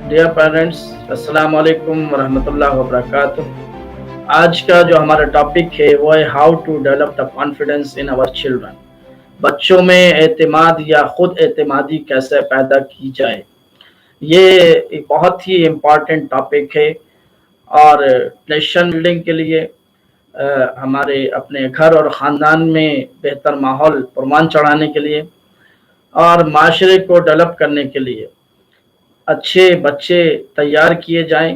Dear parents, السلام علیکم ورحمۃ اللہ وبرکاتہ۔ آج کا جو ہمارا ٹاپک ہے وہ ہے how to develop the confidence in our children. بچوں میں اعتماد یا خود اعتمادی کیسے پیدا کی جائے، یہ ایک بہت ہی امپورٹنٹ ٹاپک ہے، اور نیشن بلڈنگ کے لیے ہمارے اپنے گھر اور خاندان میں بہتر ماحول پرمان چڑھانے کے لیے اور معاشرے کو ڈیولپ کرنے کے لیے اچھے بچے تیار کیے جائیں،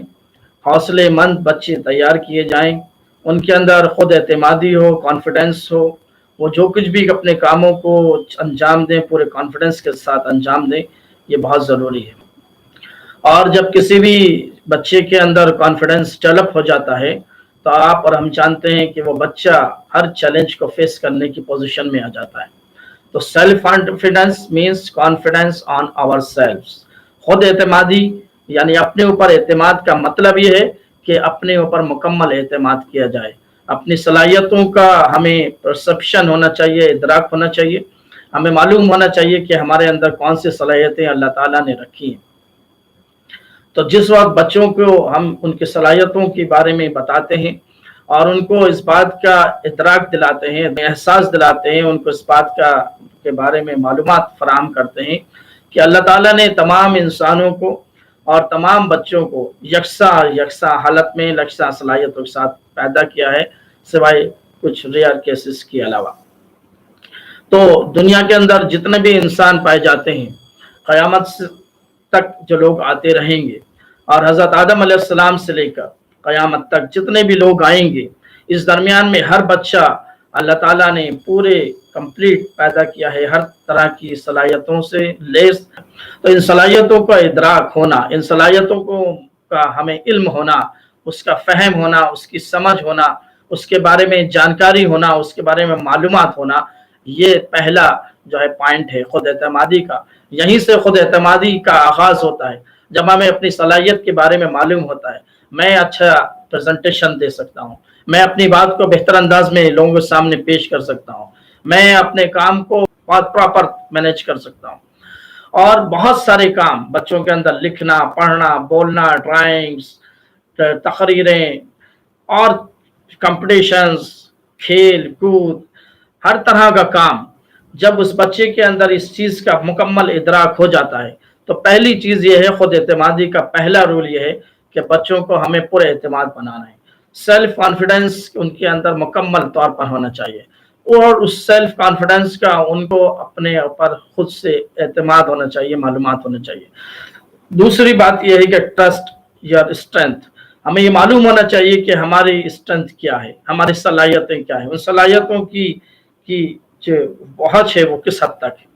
حوصلے مند بچے تیار کیے جائیں، ان کے اندر خود اعتمادی ہو، کانفیڈنس ہو، وہ جو کچھ بھی اپنے کاموں کو انجام دیں پورے کانفیڈنس کے ساتھ انجام دیں، یہ بہت ضروری ہے۔ اور جب کسی بھی بچے کے اندر کانفیڈنس ڈیولپ ہو جاتا ہے تو آپ اور ہم جانتے ہیں کہ وہ بچہ ہر چیلنج کو فیس کرنے کی پوزیشن میں آ جاتا ہے۔ تو سیلف کانفیڈنس مینس کانفیڈنس آن آور سیلفس۔ خود اعتمادی یعنی اپنے اوپر اعتماد کا مطلب یہ ہے کہ اپنے اوپر مکمل اعتماد کیا جائے، اپنی صلاحیتوں کا ہمیں پرسپشن ہونا چاہیے، ادراک ہونا چاہیے، ہمیں معلوم ہونا چاہیے کہ ہمارے اندر کون سی صلاحیتیں اللہ تعالیٰ نے رکھی ہیں۔ تو جس وقت بچوں کو ہم ان کی صلاحیتوں کے بارے میں بتاتے ہیں اور ان کو اس بات کا ادراک دلاتے ہیں، احساس دلاتے ہیں، ان کو اس بات کے بارے میں معلومات فراہم کرتے ہیں کہ اللہ تعالیٰ نے تمام انسانوں کو اور تمام بچوں کو یکساں حالت میں یکساں صلاحیتوں کے ساتھ پیدا کیا ہے، سوائے کچھ ریئر کیسز کے علاوہ۔ تو دنیا کے اندر جتنے بھی انسان پائے جاتے ہیں، قیامت تک جو لوگ آتے رہیں گے، اور حضرت آدم علیہ السلام سے لے کر قیامت تک جتنے بھی لوگ آئیں گے، اس درمیان میں ہر بچہ اللہ تعالیٰ نے پورے کمپلیٹ پیدا کیا ہے، ہر طرح کی صلاحیتوں سے لیس۔ تو ان صلاحیتوں کا ادراک ہونا، ان صلاحیتوں کا ہمیں علم ہونا، اس کا فہم ہونا، اس کی سمجھ ہونا، اس کے بارے میں جانکاری ہونا، اس کے بارے میں معلومات ہونا، یہ پہلا جو ہے پوائنٹ ہے خود اعتمادی کا۔ یہیں سے خود اعتمادی کا آغاز ہوتا ہے، جب ہمیں اپنی صلاحیت کے بارے میں معلوم ہوتا ہے، میں اچھا پریزنٹیشن دے سکتا ہوں، میں اپنی بات کو بہتر انداز میں لوگوں کے سامنے پیش کر سکتا ہوں، میں اپنے کام کو بہت پراپر مینیج کر سکتا ہوں۔ اور بہت سارے کام بچوں کے اندر لکھنا، پڑھنا، بولنا، ڈرائنگز، تقریریں اور کمپٹیشنز، کھیل کود، ہر طرح کا کام جب اس بچے کے اندر اس چیز کا مکمل ادراک ہو جاتا ہے تو پہلی چیز یہ ہے، خود اعتمادی کا پہلا رول یہ ہے کہ بچوں کو ہمیں پورے اعتماد بنانا ہے۔ سیلف کانفیڈنس ان کے اندر مکمل طور پر ہونا چاہیے، اور اس سیلف کانفیڈنس کا ان کو اپنے اوپر خود سے اعتماد ہونا چاہیے، معلومات ہونا چاہیے۔ دوسری بات یہ ہے کہ ٹرسٹ یا اسٹرینتھ، ہمیں یہ معلوم ہونا چاہیے کہ ہماری اسٹرینتھ کیا ہے، ہماری صلاحیتیں کیا ہیں، ان صلاحیتوں کی جو پہنچ ہے وہ کس حد تک ہے۔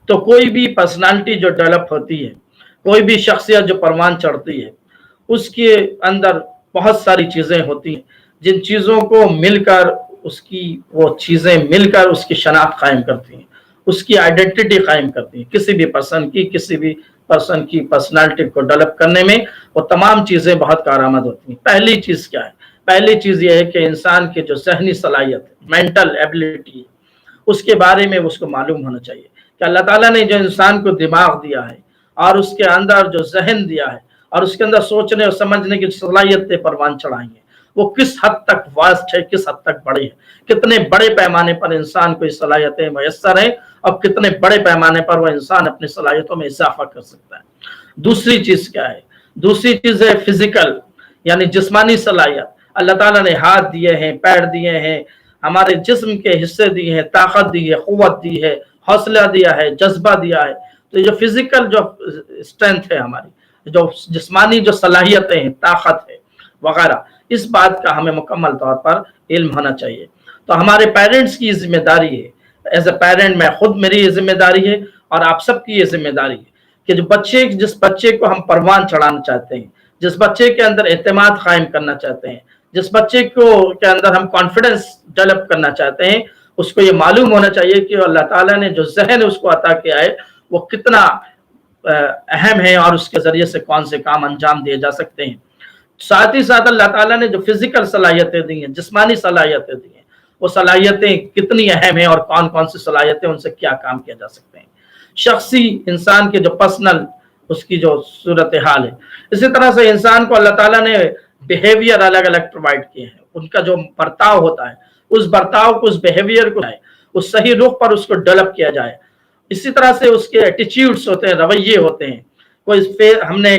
تو کوئی بھی پرسنالٹی جو ڈیولپ ہوتی ہے، کوئی بھی شخصیت جو پروان چڑھتی ہے، اس کے اندر بہت ساری چیزیں ہوتی ہیں، جن چیزوں کو مل کر وہ چیزیں مل کر اس کی شناخت قائم کرتی ہیں، اس کی آئیڈینٹی قائم کرتی ہیں۔ کسی بھی پرسن کی پرسنالٹی کو ڈیولپ کرنے میں وہ تمام چیزیں بہت کارآمد ہوتی ہیں۔ پہلی چیز کیا ہے؟ پہلی چیز یہ ہے کہ انسان کی جو ذہنی صلاحیت ہے، مینٹل ایبلٹی ہے، اس کے بارے میں اس کو معلوم ہونا چاہیے کہ اللہ تعالیٰ نے جو انسان کو دماغ دیا ہے اور اس کے اندر جو ذہن دیا ہے اور اس کے اندر سوچنے اور سمجھنے کی صلاحیتیں پروان چڑھائی ہیں، وہ کس حد تک واسٹ ہے، کس حد تک بڑی ہے، کتنے بڑے پیمانے پر انسان کو یہ صلاحیتیں میسر ہیں، اور کتنے بڑے پیمانے پر وہ انسان اپنی صلاحیتوں میں اضافہ کر سکتا ہے۔ دوسری چیز کیا ہے؟ دوسری چیز ہے فزیکل یعنی جسمانی صلاحیت۔ اللہ تعالیٰ نے ہاتھ دیے ہیں، پیر دیے ہیں، ہمارے جسم کے حصے دیے ہیں، طاقت دی ہے، قوت دی ہے، حوصلہ دیا ہے، جذبہ دیا ہے۔ تو یہ جو فزیکل جو اسٹرینتھ ہے، ہماری جو جسمانی جو صلاحیتیں ہیں، طاقت ہے وغیرہ، اس بات کا ہمیں مکمل طور پر علم ہونا چاہیے۔ تو ہمارے پیرنٹس کی ذمہ داری ہے، ایز اے پیرنٹ میں خود، میری یہ ذمہ داری ہے اور آپ سب کی یہ ذمہ داری ہے کہ جس بچے کو ہم پروان چڑھانا چاہتے ہیں، جس بچے کے اندر اعتماد قائم کرنا چاہتے ہیں، جس بچے کے اندر ہم کانفیڈنس ڈیولپ کرنا چاہتے ہیں، اس کو یہ معلوم ہونا چاہیے کہ اللہ تعالیٰ نے جو ذہن اس کو عطا کیا ہے وہ کتنا اہم ہے اور اس کے ذریعے سے کون سے کام انجام دیے جا سکتے ہیں۔ ساتھ ہی ساتھ اللہ تعالیٰ نے جو فزیکل صلاحیتیں دی ہیں، جسمانی صلاحیتیں دی ہیں، وہ صلاحیتیں کتنی اہم ہیں اور کون کون سی صلاحیتیں، ان سے کیا کام کیا جا سکتے ہیں۔ شخصی انسان کے جو پرسنل اس کی جو صورتحال ہے۔ اسی طرح سے انسان کو اللہ تعالیٰ نے بیہیویئر الگ الگ پرووائڈ کیے ہیں، ان کا جو برتاؤ ہوتا ہے اس برتاؤ کو، اس بیہیویئر کو اس صحیح رخ پر اس کو ڈیولپ کیا جائے۔ اسی طرح سے اس کے ایٹیٹیوڈز ہوتے ہیں، رویے ہوتے ہیں۔ ہم نے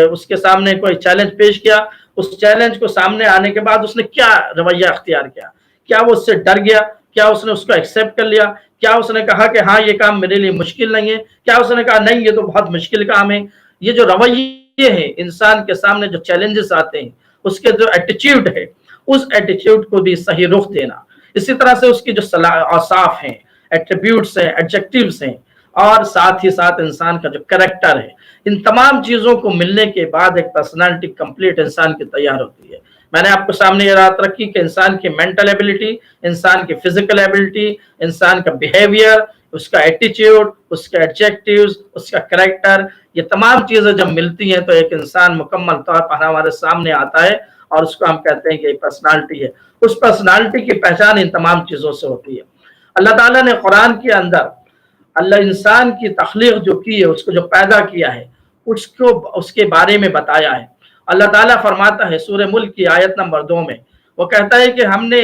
اس کے سامنے کوئی چیلنج پیش کیا، اس چیلنج کو سامنے آنے کے بعد اس نے کیا رویہ اختیار کیا، کیا وہ اس سے ڈر گیا، کیا اس نے اس کو ایکسیپٹ کر لیا، کیا اس نے کہا کہ ہاں یہ کام میرے لیے مشکل نہیں ہے، کیا اس نے کہا نہیں یہ تو بہت مشکل کام ہے۔ یہ جو رویے ہیں انسان کے سامنے جو چیلنجز آتے ہیں، اس کے جو ایٹیٹیوڈ ہے، اس ایٹیٹیوڈ کو بھی صحیح رخ دینا۔ اسی طرح سے اس کی جو اوصاف ہیں، ایٹریبیوٹس ہیں، ایڈجیکٹیوز ہیں، اور ساتھ ہی ساتھ انسان کا جو کریکٹر ہے، ان تمام چیزوں کو ملنے کے بعد ایک پرسنالٹی کمپلیٹ انسان کی تیار ہوتی ہے۔ میں نے آپ کو سامنے یہ بات رکھی کہ انسان کی مینٹل ایبلٹی، انسان کی فزیکل ایبلٹی، انسان کا بیہیویئر، اس کا ایٹیٹیوڈ، اس کا ایڈجیکٹیوز، اس کا کریکٹر، یہ تمام چیزیں جب ملتی ہیں تو ایک انسان مکمل طور پر ہمارے سامنے آتا ہے، اور اس کو ہم کہتے ہیں کہ ایک پرسنالٹی ہے۔ اس پرسنالٹی کی پہچان ان تمام چیزوں سے ہوتی ہے۔ اللہ تعالیٰ نے قرآن کے اندر اللہ انسان کی تخلیق جو کی ہے، اس کو جو پیدا کیا ہے، اس کے بارے میں بتایا ہے۔ اللہ تعالیٰ فرماتا ہے سورہ ملک کی آیت نمبر 2 میں، وہ کہتا ہے کہ ہم نے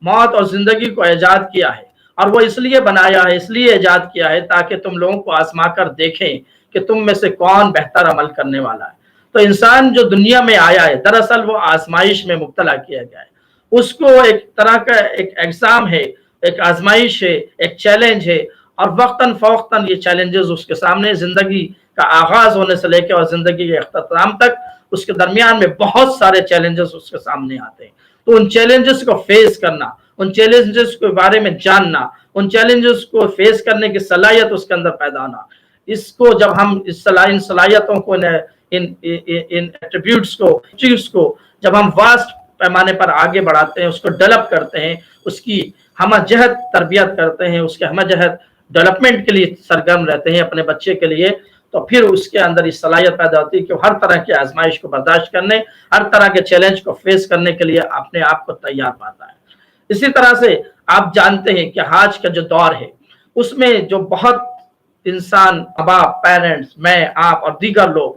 موت اور زندگی کو ایجاد کیا ہے، اور وہ اس لیے بنایا ہے، اس لیے ایجاد کیا ہے تاکہ تم لوگوں کو آزما کر دیکھیں کہ تم میں سے کون بہتر عمل کرنے والا ہے۔ تو انسان جو دنیا میں آیا ہے، دراصل وہ آزمائش میں مبتلا کیا گیا ہے۔ اس کو ایک طرح کا ایک ایگزام ہے، ایک آزمائش ہے، ایک چیلنج ہے، اور وقتاً فوقتاً یہ چیلنجز اس کے سامنے، زندگی کا آغاز ہونے سے لے کے اور زندگی کے اختتام تک اس کے درمیان میں بہت سارے چیلنجز اس کے سامنے آتے ہیں۔ تو ان چیلنجز کو فیس کرنا، ان چیلنجز کے بارے میں جاننا، ان چیلنجز کو فیس کرنے کی صلاحیت اس کے اندر پیدا ہونا، اس کو جب ہم ان صلاحیتوں کو، ان ایٹریبیوٹس کو، چیز کو جب ہم واسٹ پیمانے پر آگے بڑھاتے ہیں، اس کو ڈیولپ کرتے ہیں، اس کی ہمہ جہت تربیت کرتے ہیں، اس کے ہمہ جہت ڈیولپمنٹ کے لیے سرگرم رہتے ہیں اپنے بچے کے لیے، تو پھر اس کے اندر اس صلاحیت پیدا ہوتی ہے کہ وہ ہر طرح کی آزمائش کو برداشت کرنے، ہر طرح کے چیلنج کو فیس کرنے کے لیے اپنے آپ کو تیار پاتا ہے۔ اسی طرح سے آپ جانتے ہیں کہ آج کا جو دور ہے، اس میں جو بہت انسان، باپ، پیرنٹس، میں، آپ اور دیگر لوگ،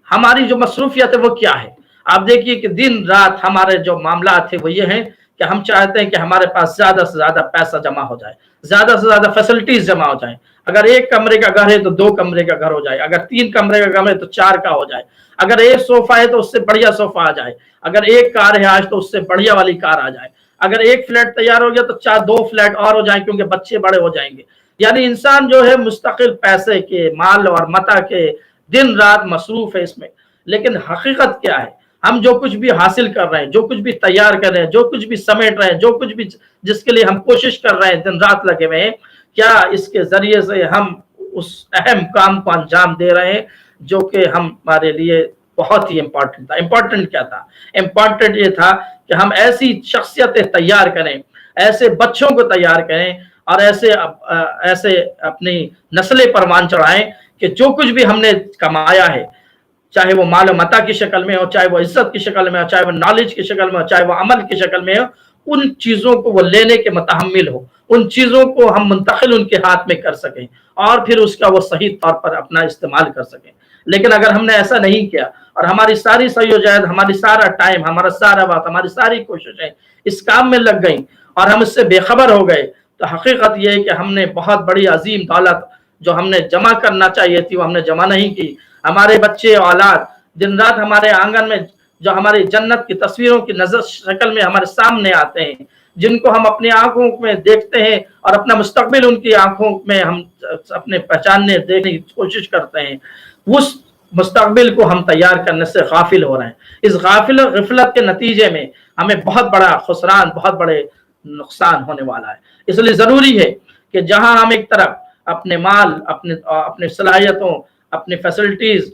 ہماری جو مصروفیت ہے وہ کیا ہے؟ آپ دیکھیے کہ دن رات ہمارے جو معاملات ہیں وہ یہ ہیں کہ ہم چاہتے ہیں کہ ہمارے پاس زیادہ سے زیادہ پیسہ جمع ہو جائے، زیادہ سے زیادہ فیسلٹیز جمع ہو جائیں۔ اگر 1 کمرے کا گھر ہے تو 2 کمرے کا گھر ہو جائے، اگر 3 کمرے کا گھر ہے تو 4 کا ہو جائے، اگر 1 صوفہ ہے تو اس سے بڑھیا صوفہ آ جائے، اگر 1 کار ہے آج تو اس سے بڑھیا والی کار آ جائے، اگر 1 فلیٹ تیار ہو گیا تو 2 فلیٹ اور ہو جائیں کیونکہ بچے بڑے ہو جائیں گے۔ یعنی انسان جو ہے مستقل پیسے کے، مال اور متاع کے دن رات مصروف ہے اس میں۔ لیکن حقیقت کیا ہے؟ ہم جو کچھ بھی حاصل کر رہے ہیں، جو کچھ بھی تیار کر رہے ہیں، جو کچھ بھی سمیٹ رہے ہیں، جو کچھ بھی جس کے لیے ہم کوشش کر رہے ہیں، دن رات لگے ہوئے ہیں، کیا اس کے ذریعے سے ہم اس اہم کام کو انجام دے رہے ہیں جو کہ ہمارے لیے بہت ہی امپورٹنٹ تھا؟ امپورٹنٹ کیا تھا؟ امپورٹنٹ یہ تھا کہ ہم ایسی شخصیتیں تیار کریں، ایسے بچوں کو تیار کریں، اور ایسے اپنی نسلیں پروان چڑھائیں کہ جو کچھ بھی ہم نے کمایا ہے، چاہے وہ مال و متاع کی شکل میں ہو، چاہے وہ عزت کی شکل میں ہو، چاہے وہ نالج کی شکل میں ہو، چاہے وہ عمل کی شکل میں ہو، ان چیزوں کو وہ لینے کے متحمل ہو، ان چیزوں کو ہم منتقل ان کے ہاتھ میں کر سکیں، اور پھر اس کا وہ صحیح طور پر اپنا استعمال کر سکیں۔ لیکن اگر ہم نے ایسا نہیں کیا اور ہماری ساری سعی و جہد، ہماری سارا ٹائم، ہمارا سارا وقت، ہماری ساری کوششیں اس کام میں لگ گئیں اور ہم اس سے بے خبر ہو گئے، تو حقیقت یہ ہے کہ ہم نے بہت بڑی عظیم دولت جو ہم نے جمع کرنا چاہیے تھی وہ ہم نے جمع نہیں کی۔ ہمارے بچے اولاد دن رات ہمارے آنگن میں جو ہماری جنت کی تصویروں کی نظر شکل میں ہمارے سامنے آتے ہیں، جن کو ہم اپنی آنکھوں میں دیکھتے ہیں اور اپنا مستقبل ان کی آنکھوں میں ہم اپنے پہچاننے دیکھنے کی کوشش کرتے ہیں، اس مستقبل کو ہم تیار کرنے سے غافل ہو رہے ہیں۔ اس غفلت کے نتیجے میں ہمیں بہت بڑا خسران، بہت بڑے نقصان ہونے والا ہے۔ اس لیے ضروری ہے کہ جہاں ہم ایک طرف اپنے مال، اپنے صلاحیتوں، اپنے فیسلٹیز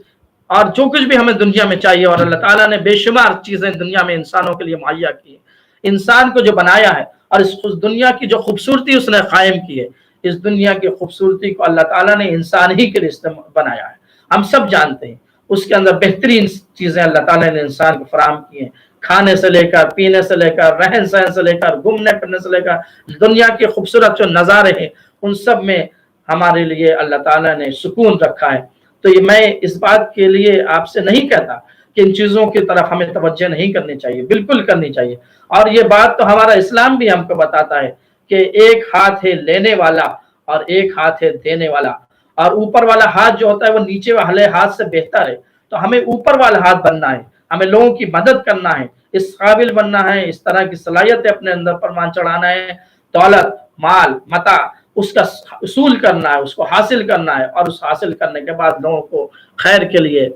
اور جو کچھ بھی ہمیں دنیا میں چاہیے، اور اللہ تعالیٰ نے بے شمار چیزیں دنیا میں انسانوں کے لیے مہیا کی ہیں، انسان کو جو بنایا ہے اور اس دنیا کی جو خوبصورتی اس نے قائم کی ہے، اس دنیا کی خوبصورتی کو اللہ تعالیٰ نے انسان ہی کے لیے بنایا ہے۔ ہم سب جانتے ہیں اس کے اندر بہترین چیزیں اللہ تعالیٰ نے انسان کو فراہم کی ہیں، کھانے سے لے کر، پینے سے لے کر، رہن سہن سے لے کر، گھومنے پھرنے سے لے کر، دنیا کے خوبصورت جو نظارے ہیں ان سب میں ہمارے لیے اللہ تعالیٰ نے سکون رکھا ہے۔ तो ये मैं इस बात के लिए आपसे नहीं कहता कि इन चीजों की तरफ हमें तवज्जो नहीं करनी चाहिए, बिल्कुल करनी चाहिए। और ये बात तो हमारा इस्लाम भी हमको बताता है कि एक हाथ है लेने वाला और एक हाथ है देने वाला, और ऊपर वाला हाथ जो होता है वो नीचे वाले हाथ से बेहतर है। तो हमें ऊपर वाला हाथ बनना है, हमें लोगों की मदद करना है, इस काबिल बनना है, इस तरह की सलाहियत अपने अंदर परवान चढ़ाना है। दौलत, माल, मता, उसका उसूल करना है, उसको हासिल करना है, और उस हासिल करने के बाद लोगों को खैर के लिए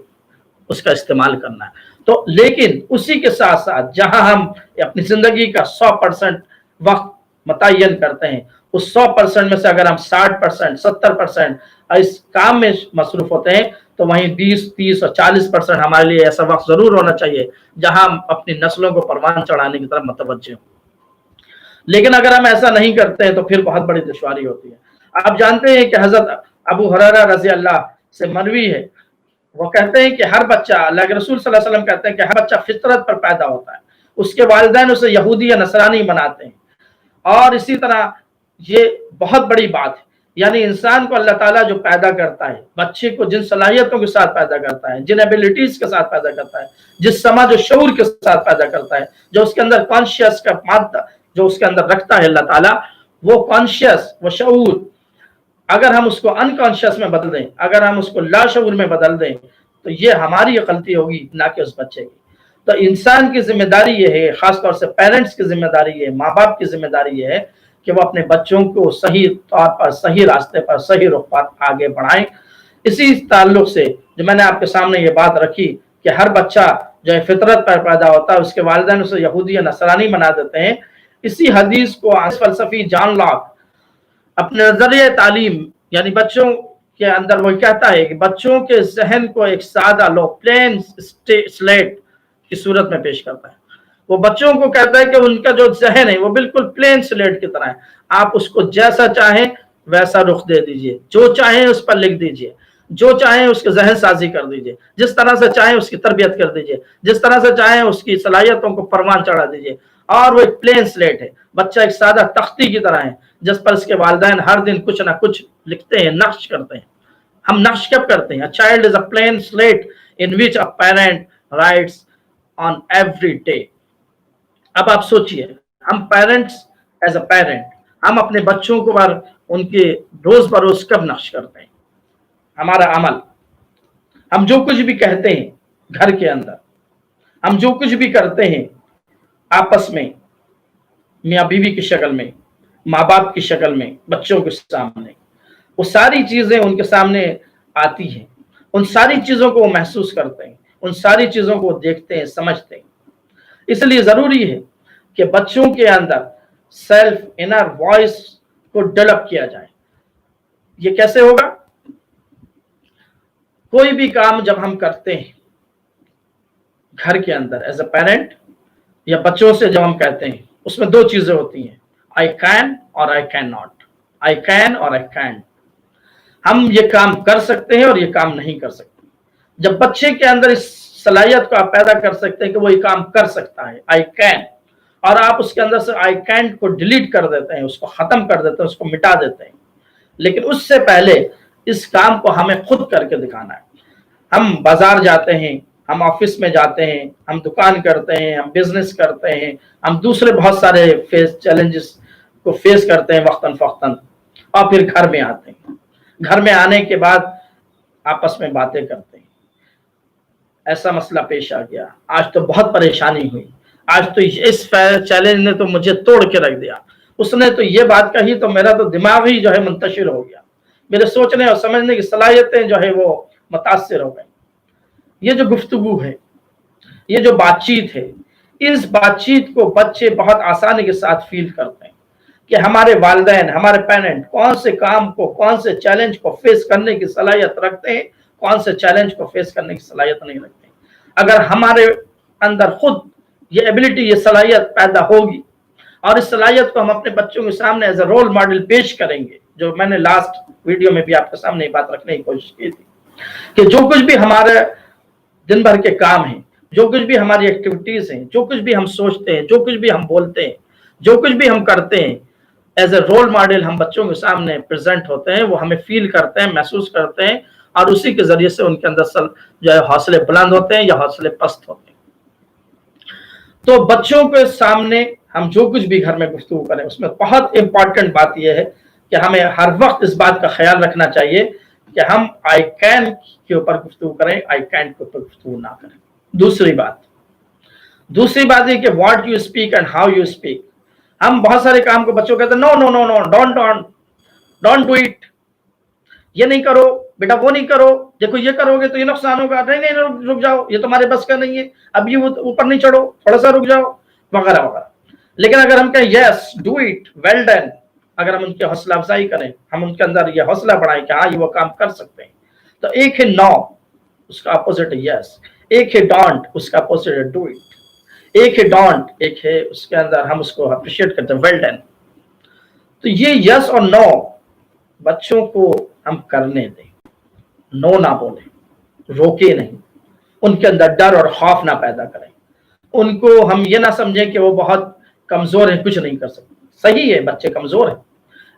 उसका इस्तेमाल करना है। तो लेकिन उसी के साथ साथ जहां हम अपनी जिंदगी का 100% वक्त मुतय्यन करते हैं, उस 100% में से अगर हम 60%, 70% इस काम में मसरूफ होते हैं, तो वहीं 20, 30 और 40% हमारे लिए ऐसा वक्त जरूर होना चाहिए जहां हम अपनी नस्लों को परवान चढ़ाने की तरफ मुतवज्जह हों। लेकिन अगर हम ऐसा नहीं करते हैं तो फिर बहुत बड़ी दुश्वारी होती है। आप जानते हैं कि हजरत अबू हुरैरा रजी अल्लाह से मरवी है, वो कहते हैं कि हर बच्चा, अल्लाह के रसूल सल्लल्लाहु अलैहि वसल्लम कहते हैं कि हर बच्चा फितरत पर पैदा होता है, उसके वालिदैन उसे यहूदी या नसरानी बनाते हैं। और इसी तरह ये बहुत बड़ी बात है, यानी इंसान को अल्लाह ताला जो पैदा करता है, बच्चे को जिन सलाहियतों के साथ पैदा करता है, जिन एबिलिटीज के साथ पैदा करता है, जिस समाज और शऊर के साथ पैदा करता है, जो उसके अंदर कॉन्शियस का मादा जो उसके अंदर रखता है अल्लाह ताला, वो कॉन्शियस, वो शऊर, अगर हम उसको अनकॉन्शियस में बदल दें, अगर हम उसको लाशऊर में बदल दें, तो ये हमारी गलती होगी, ना कि उस बच्चे की। तो इंसान की जिम्मेदारी ये है, खासतौर से पेरेंट्स की जिम्मेदारी है, माँ बाप की जिम्मेदारी ये है कि वो अपने बच्चों को सही तौर पर, सही रास्ते पर, सही रुख पर आगे बढ़ाएं। इसी ताल्लुक से जो मैंने आपके सामने ये बात रखी कि हर बच्चा जो है फितरत पर पैदा होता है, उसके वालिदैन उसे यहूदी या नसरानी बना देते हैं। इसी हदीस को फलसफी जॉन लॉक अपने नजरिए तालीम, यानी बच्चों के अंदर, वो कहता है कि बच्चों के जहन को एक सादा लो, प्लेन स्लेट की सूरत में पेश करता है। वो बच्चों को कहता है कि उनका जो जहन है वो बिल्कुल प्लेन स्लेट की तरह है, आप उसको जैसा चाहें वैसा रुख दे दीजिए, जो चाहें उस पर लिख दीजिए, जो चाहें उसके जहन साजी कर दीजिए, जिस तरह से चाहें उसकी तरबियत कर दीजिए, जिस तरह से चाहें उसकी सलाहियतों को परवान चढ़ा दीजिए। और वो एक प्लेन स्लेट है, बच्चा एक सादा तख्ती की तरह है जिस पर उसके वालिदैन हर दिन कुछ ना कुछ लिखते हैं, नक्श करते हैं। हम नक्श कब करते हैं? A child is a plain slate in which a parent writes on every day. अब आप सोचिए, हम पेरेंट्स, एज अ पेरेंट, हम अपने बच्चों को बार उनके रोज बरोज कब नक्श करते हैं? हमारा अमल, हम जो कुछ भी कहते हैं घर के अंदर, हम जो कुछ भी करते हैं आपस में, मियाँ बीवी की शक्ल में, माँ बाप की शक्ल में, बच्चों के सामने, वो सारी चीजें उनके सामने आती हैं, उन सारी चीजों को वो महसूस करते हैं, उन सारी चीजों को देखते हैं, समझते हैं। इसलिए जरूरी है कि बच्चों के अंदर सेल्फ इनर वॉइस को डेवलप किया जाए। ये कैसे होगा? कोई भी काम जब हम करते हैं घर के अंदर एज अ पेरेंट, या बच्चों से जब हम कहते हैं, उसमें दो चीजें होती हैं, आई कैन और I can not, I can और आई कैन। हम ये काम कर सकते हैं और ये काम नहीं कर सकते। जब बच्चे के अंदर इस सलाहियत को आप पैदा कर सकते हैं कि वो ये काम कर सकता है, आई कैन, और आप उसके अंदर से आई कैन को डिलीट कर देते हैं, उसको खत्म कर देते हैं, उसको मिटा देते हैं। लेकिन उससे पहले इस काम को हमें खुद करके दिखाना है। हम बाजार जाते हैं, हम ऑफिस में जाते हैं, हम दुकान करते हैं, हम बिजनेस करते हैं, हम दूसरे बहुत सारे चैलेंजेस को फेस करते हैं वक्तन फक्तन, और फिर घर में आते हैं। घर में आने के बाद आपस में बातें करते हैं, ऐसा मसला पेश आ गया, आज तो बहुत परेशानी हुई, आज तो इस चैलेंज ने तो मुझे तोड़ के रख दिया, उसने तो ये बात कही तो मेरा तो दिमाग ही जो है मुंतशिर हो गया, मेरे सोचने और समझने की सलाहियतें जो है वो मुतासिर हो गई। ये जो गुफ्तगू है, ये जो बातचीत है, इस बातचीत को बच्चे बहुत आसानी के साथ फील करते हैं कि हमारे वालिदैन, हमारे पेरेंट कौन से काम को, कौन से चैलेंज को फेस करने की सलाहियत रखते हैं, कौन से चैलेंज को फेस करने की सलाहियत नहीं रखते हैं। अगर हमारे अंदर खुद ये एबिलिटी, ये सलाहियत पैदा होगी, और इस सलाहियत को हम अपने बच्चों के सामने एज अ रोल मॉडल पेश करेंगे, जो मैंने लास्ट वीडियो में भी आपके सामने ये बात रखने की कोशिश की थी कि जो कुछ भी हमारे दिन भर के काम हैं, जो कुछ भी हमारी एक्टिविटीज हैं, जो कुछ भी हम सोचते हैं, जो कुछ भी हम बोलते हैं, जो कुछ भी हम करते हैं, एज ए रोल मॉडल हम बच्चों के सामने प्रेजेंट होते हैं, वो हमें फील करते हैं, महसूस करते हैं, और उसी के जरिए से उनके अंदर जो है हौसले बुलंद होते हैं या हौसले पस्त होते हैं। तो बच्चों के सामने हम जो कुछ भी घर में गुफ्तगू करें उसमें बहुत इंपॉर्टेंट बात यह है कि हमें हर वक्त इस बात का ख्याल रखना चाहिए कि हम आई कैन के ऊपर गुफ्तगू करें, आई कैन के ऊपर गुफ्तगू ना करें। दूसरी बात है कि what you speak and how you speak. हम बहुत सारे काम को बच्चों कहते हैं no no no no, don't do it, ये नहीं करो बेटा, वो नहीं करो, देखो ये करोगे तो ये नुकसान होगा, नहीं नहीं रुक जाओ, ये तुम्हारे बस का नहीं है, अब ये ऊपर नहीं चढ़ो, थोड़ा सा रुक जाओ, वगैरह वगैरह। लेकिन अगर हम कहें yes do it, well done, अगर हम उनकी हौसला अफजाई करें, हम उनके अंदर ये हौसला बढ़ाएं कि हाँ ये वो काम कर सकते हैं, तो एक है नो, उसका अपोजिट है यस, एक है डोंट, उसका अपोजिट है डू इट, एक है डोंट, एक है उसके अंदर हम उसको अप्रिशिएट करते हैं वेल डन। तो ये यस और नो बच्चों को हम करने दें, नो ना बोले, रोके नहीं, उनके अंदर डर और खौफ ना पैदा करें, उनको हम ये ना समझें कि वो बहुत कमजोर है, कुछ नहीं कर सकते। सही है बच्चे कमजोर हैं,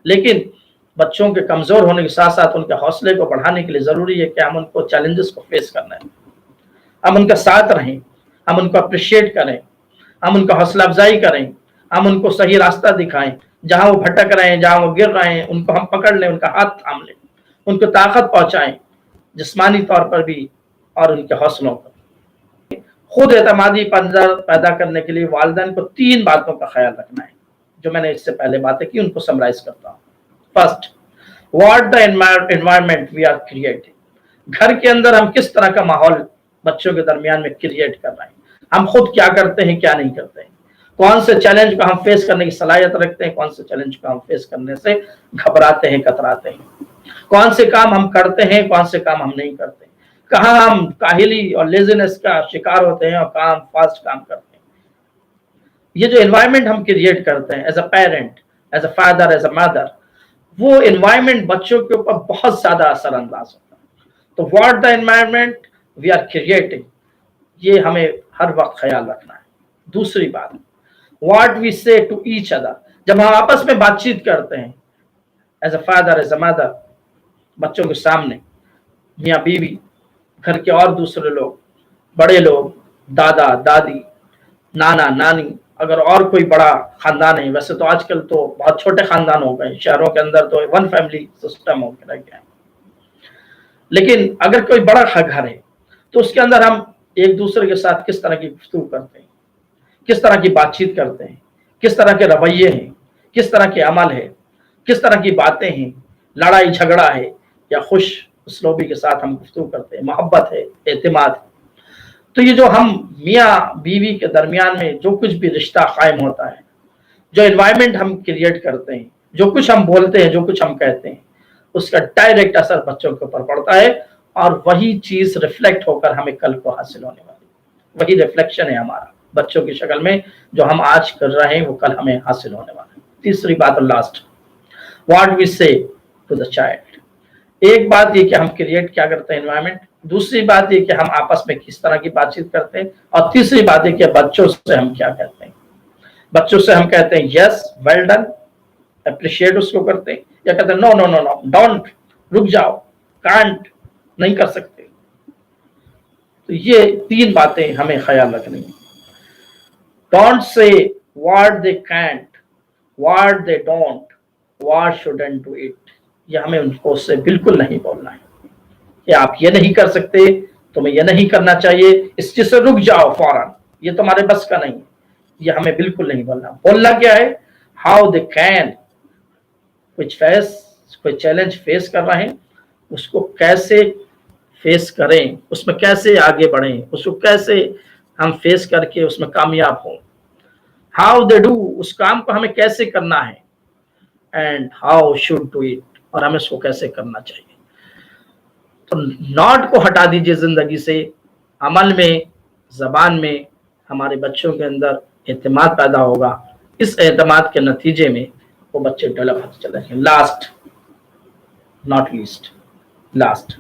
लेकिन बच्चों के कमजोर होने के साथ साथ उनके हौसले को बढ़ाने के लिए जरूरी है कि हम उनको चैलेंजेस को फेस करना है, हम उनका साथ रहें, हम उनको अप्रिशिएट करें, हम उनका हौसला अफजाई करें, हम उनको सही रास्ता दिखाएं, जहां वो भटक रहे हैं, जहां वो गिर रहे हैं, उनको हम पकड़ लें, उनका हाथ थाम लें, उनको ताकत पहुंचाएं जिस्मानी तौर पर भी और उनके हौसलों पर। खुद एतमादी पैदा करने के लिए वालिदैन को 3 बातों का ख्याल रखना है, जो मैंने इससे पहले बातें की उनको समराइज करता हूँ। First, what the environment we are creating. घर के अंदर हम किस तरह का माहौल बच्चों के दरमियान में क्रिएट कर रहे हैं, हम खुद क्या करते हैं क्या नहीं करते हैं, कौन से चैलेंज को हम फेस करने की सलाहियत रखते हैं, कौन से चैलेंज को हम फेस करने से घबराते हैं, कतराते हैं, कौन से काम हम करते हैं, कौन से काम हम नहीं करते, कहाँ हम काहिली और लेजीनेस का शिकार होते हैं और कहाँ हम फास्ट काम करते हैं। ये जो एनवायरनमेंट हम क्रिएट करते हैं as a parent, as a father, as a mother, वो एनवायरनमेंट बच्चों के ऊपर बहुत ज्यादा असर अंदाज होता है। तो what the environment we are creating, ये हमें हर वक्त ख्याल रखना है। दूसरी बात, what we say to each other, जब हम आपस में बातचीत करते हैं as a father, as a mother, बच्चों के सामने, मियाँ बीवी, घर के और दूसरे लोग, बड़े लोग, दादा दादी, नाना नानी, अगर और कोई बड़ा खानदान है, वैसे तो आजकल तो बहुत छोटे खानदान हो गए, शहरों के अंदर तो 1 फैमिली सिस्टम हो रह गया है, लेकिन अगर कोई बड़ा घर है तो उसके अंदर हम एक दूसरे के साथ किस तरह की गुफ्तगू करते हैं, किस तरह की बातचीत करते हैं, किस तरह के रवैये हैं, किस तरह के अमल है, किस तरह की बातें हैं, लड़ाई झगड़ा है या खुश उसलूबी के साथ हम गुफ्तगू करते हैं, मोहब्बत है, एतमाद है। तो ये जो हम मियाँ बीवी के दरमियान में जो कुछ भी रिश्ता कायम होता है, जो एनवायरनमेंट हम क्रिएट करते हैं, जो कुछ हम बोलते हैं, जो कुछ हम कहते हैं, उसका डायरेक्ट असर बच्चों के ऊपर पड़ता है और वही चीज रिफ्लेक्ट होकर हमें कल को हासिल होने वाली, वही रिफ्लेक्शन है हमारा बच्चों की शक्ल में, जो हम आज कर रहे हैं वो कल हमें हासिल होने वाला है। तीसरी बात और last, what we say to the child. एक बात ये कि हम क्रिएट क्या करते हैं एनवायरनमेंट, दूसरी बात ये कि हम आपस में किस तरह की बातचीत करते हैं, और तीसरी बात ये कि बच्चों से हम क्या कहते हैं। बच्चों से हम कहते हैं यस वेल डन, अप्रिशिएट उसको करते हैं, या कहते हैं no no no no, don't, रुक जाओ, कांट, नहीं कर सकते। तो ये 3 बातें हमें ख्याल रखनी है। Don't say what they can't, what they don't, what shouldn't do it, ये हमें उनको उससे बिल्कुल नहीं बोलना है कि आप ये नहीं कर सकते, तुम्हें ये नहीं करना चाहिए, इस चीज से रुक जाओ फौरन, ये तुम्हारे बस का नहीं है, ये हमें बिल्कुल नहीं बोलना। बोलना क्या है, हाउ दे कैन, कोई चैलेंज फेस कर रहे हैं उसको कैसे फेस करें, उसमें कैसे आगे बढ़ें, उसको कैसे हम फेस करके उसमें कामयाब हों। हाउ दे डू, उस काम को हमें कैसे करना है, and how should do it, और हमें उसको कैसे करना चाहिए। तो नॉट को हटा दीजिए जिंदगी से, अमल में, जबान में हमारे बच्चों के अंदर एतमाद पैदा होगा, इस एतमाद के नतीजे में वो बच्चे डेवलप होते चले जाएंगे। लास्ट नॉट लीस्ट, लास्ट,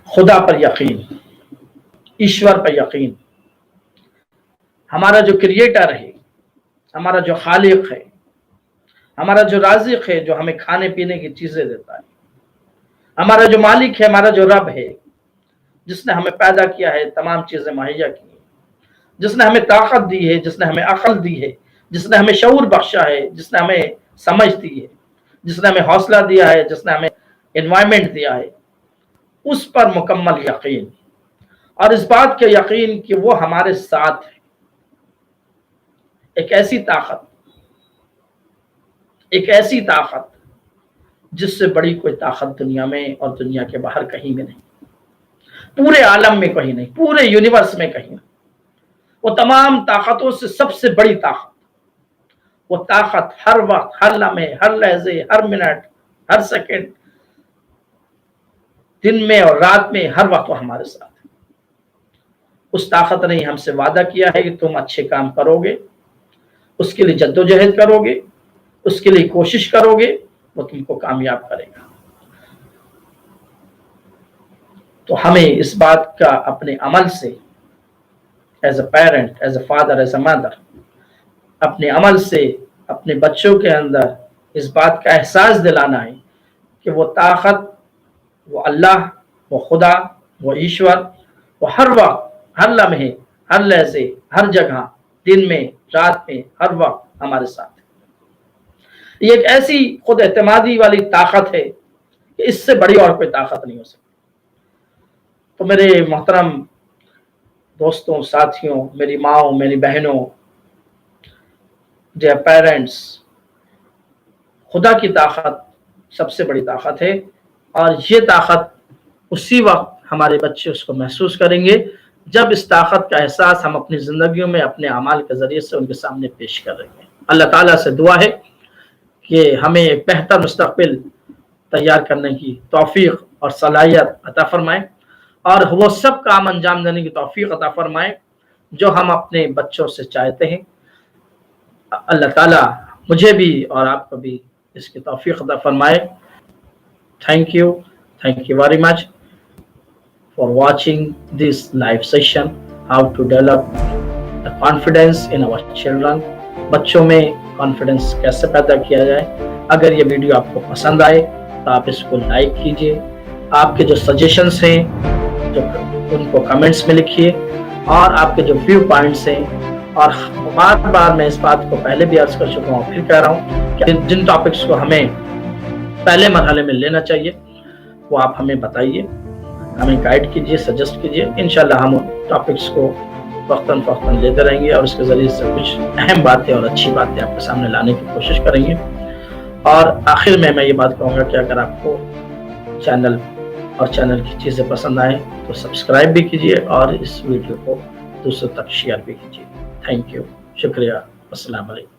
खुदा पर यकीन, ईश्वर पर यकीन। हमारा जो क्रिएटर है, हमारा जो खालिक है, हमारा जो राज़िक है, जो हमें खाने पीने की चीजें देता है, हमारा जो मालिक है, हमारा जो रब है, जिसने हमें पैदा किया है, तमाम चीजें मुहैया की है, जिसने हमें ताकत दी है, जिसने हमें अक्ल दी है, जिसने हमें शऊर बख्शा है, जिसने हमें समझ दी है, जिसने हमें हौसला दिया है, जिसने हमें एनवायरमेंट दिया है, उस पर मुकम्मल यकीन, और इस बात के यकीन कि वो हमारे साथ है। एक ऐसी ताकत जिससे बड़ी कोई ताकत दुनिया में और दुनिया के बाहर कहीं में नहीं, पूरे आलम में कहीं नहीं, पूरे यूनिवर्स में कहीं नहीं। वो तमाम ताकतों से सबसे बड़ी ताकत, वो ताकत हर वक्त, हर लम्हे, हर लहजे, हर मिनट, हर सेकंड, दिन में और रात में, हर वक्त वो हमारे साथ है। उस ताकत ने हमसे वादा किया है कि तुम अच्छे काम करोगे, उसके लिए जद्दोजहद करोगे, उसके लिए कोशिश करोगे, वो तुमको कामयाब करेगा। तो हमें इस बात का अपने अमल से, as a parent, as a father, as a mother, अपने अमल से अपने बच्चों के अंदर इस बात का एहसास दिलाना है कि वो ताकत, वो अल्लाह, वो खुदा, वो ईश्वर, वो हर वक्त, हर लम्हे, हर लहजे, हर जगह, दिन में, रात में, हर वक्त हमारे साथ है। ये एक ऐसी खुद एतमादी वाली ताकत है कि इससे बड़ी और कोई ताकत नहीं हो सकती। तो मेरे मोहतरम दोस्तों, साथियों, मेरी माओ, मेरी बहनों, डियर पेरेंट्स, खुदा की ताकत सबसे बड़ी ताकत है, और ये ताकत उसी वक्त हमारे बच्चे उसको महसूस करेंगे जब इस ताकत का एहसास हम अपनी ज़िंदगियों में अपने अमाल के ज़रिए से उनके सामने पेश करेंगे। अल्लाह ताला से दुआ है कि हमें एक बेहतर मुस्तक़बिल तैयार करने की तौफीक और सलाहियत अता फरमाए, और वो सब काम अंजाम देने की तौफीक अता फरमाए जो हम अपने बच्चों से चाहते हैं। अल्लाह ताला मुझे भी और आपको भी इसकी तौफीक अता फरमाए। Thank you very much for watching this live session, how to develop the confidence in our children। बच्चों में कॉन्फिडेंस कैसे पैदा किया जाए। अगर ये वीडियो आपको पसंद आए तो आप इसको लाइक कीजिए, आपके जो सजेशंस हैं जो उनको कमेंट्स में लिखिए, और आपके जो व्यू पॉइंट्स हैं, और बार बार मैं इस बात को पहले भी अर्ज कर चुका हूँ, फिर कह रहा हूँ कि जिन टॉपिक्स को हमें पहले मरहले में लेना चाहिए वो आप हमें बताइए, हमें गाइड कीजिए, सजेस्ट कीजिए। इंशाल्लाह हम टॉपिक्स को वक्तन फ़ौक्तन लेते रहेंगे और उसके ज़रिए से कुछ अहम बातें और अच्छी बातें आपके सामने लाने की कोशिश करेंगे। और आखिर में मैं ये बात कहूँगा कि अगर आपको चैनल की चीज़ें पसंद आए तो सब्सक्राइब भी कीजिए और इस वीडियो को दूसरों तक शेयर भी कीजिए। थैंक यू, शुक्रिया, अस्सलाम वालेकुम।